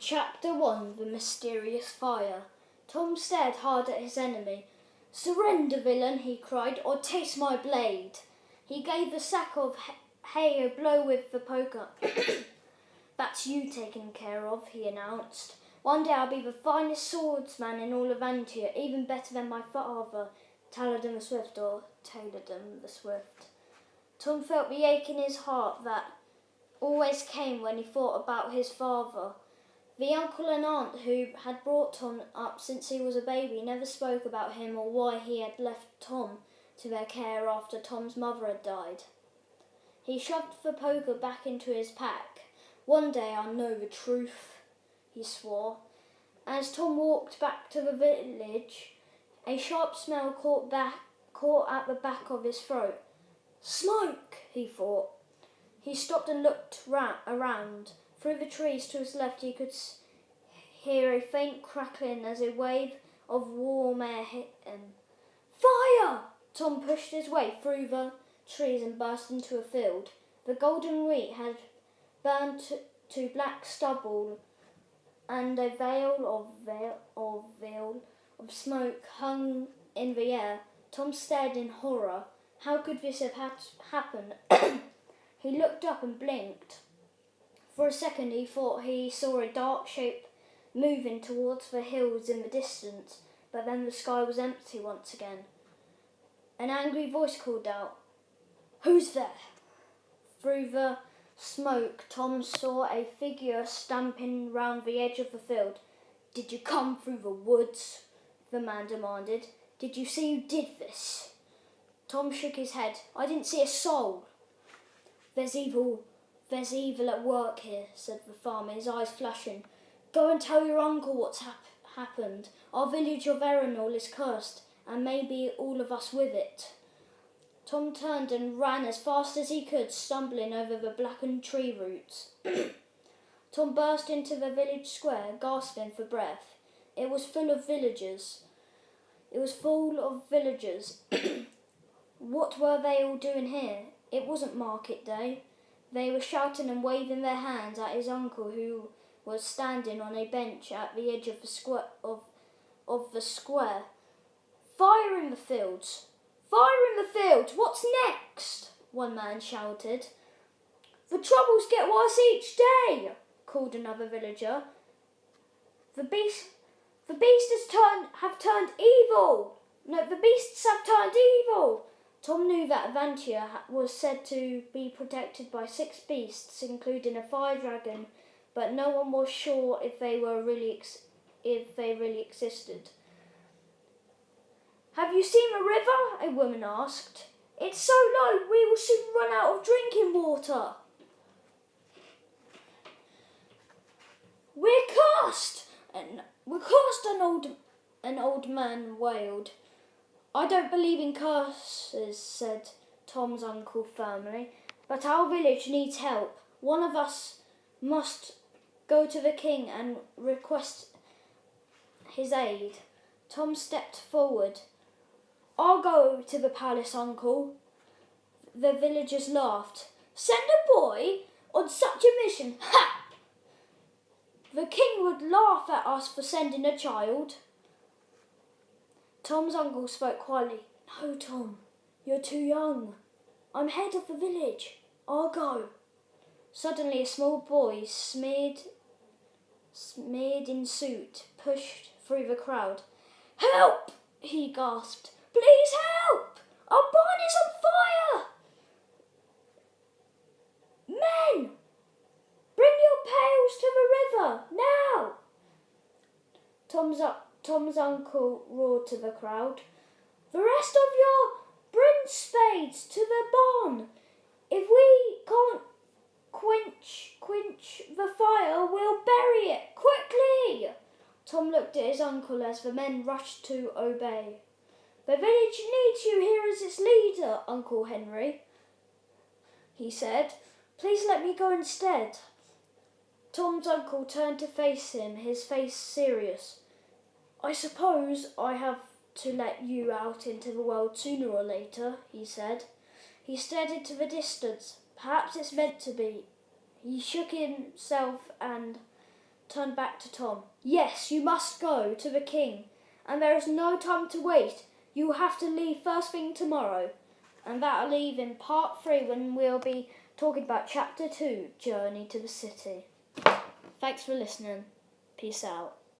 Chapter 1 The Mysterious Fire. Tom stared hard at his enemy. "Surrender, villain," he cried, "or taste my blade." He gave the sack of hay a blow with the poker. "That's you taken care of," he announced. "One day I'll be the finest swordsman in all of Antioch, even better than my father, Taladin the Swift, or Taladin the Swift." Tom felt the ache in his heart that always came when he thought about his father. The uncle and aunt who had brought Tom up since he was a baby never spoke about him or why he had left Tom to their care after Tom's mother had died. He shoved the poker back into his pack. "One day I'll know the truth," he swore. As Tom walked back to the village, a sharp smell caught at the back of his throat. "Smoke," he thought. He stopped and looked around. Through the trees to his left he could hear a faint crackling as a wave of warm air hit him. "Fire!" Tom pushed his way through the trees and burst into a field. The golden wheat had burned to black stubble, and a veil of smoke hung in the air. Tom stared in horror. How could this have happened? He looked up and blinked. For a second he thought he saw a dark shape moving towards the hills in the distance, but then the sky was empty once again. An angry voice called out, "Who's there?" Through the smoke, Tom saw a figure stamping round the edge of the field. "Did you come through the woods?" the man demanded. "Did you see who did this?" Tom shook his head. "I didn't see a soul." There's evil at work here," said the farmer, his eyes flashing. "Go and tell your uncle what's happened. Our village of Ferno is cursed, and maybe all of us with it." Tom turned and ran as fast as he could, stumbling over the blackened tree roots. Tom burst into the village square, gasping for breath. It was full of villagers. What were they all doing here? It wasn't market day. They were shouting and waving their hands at his uncle, who was standing on a bench at the edge of the square. "Fire in the fields! Fire in the fields! What's next?" one man shouted. "The troubles get worse each day," called another villager. The beasts have turned evil. No, the beasts have turned evil." Tom knew that Avantia was said to be protected by 6 beasts, including a fire dragon, but no one was sure if they really existed. "Have you seen the river?" a woman asked. "It's so low we will soon run out of drinking water." We're cursed, an old man wailed. "I don't believe in curses," said Tom's uncle firmly, "but our village needs help. One of us must go to the king and request his aid." Tom stepped forward. "I'll go to the palace, uncle." The villagers laughed. "Send a boy on such a mission? Ha! The king would laugh at us for sending a child." Tom's uncle spoke quietly. "No, Tom, you're too young. I'm head of the village. I'll go." Suddenly a small boy, smeared in soot, pushed through the crowd. "Help!" he gasped. "Please help! Our barn is on fire! Men, bring your pails to the river, now!" Tom's uncle roared to the crowd. "The rest of your bring spades to the barn. If we can't quench the fire, we'll bury it. Quickly!" Tom looked at his uncle as the men rushed to obey. "The village needs you here as its leader, Uncle Henry," he said. "Please let me go instead." Tom's uncle turned to face him, his face serious. "I suppose I have to let you out into the world sooner or later," he said. He stared into the distance. "Perhaps it's meant to be." He shook himself and turned back to Tom. Yes, you must go to the king, and there is no time to waste. You will have to leave first thing tomorrow. And that'll leave in part 3 when we'll be talking about chapter 2, Journey to the City. Thanks for listening. Peace out.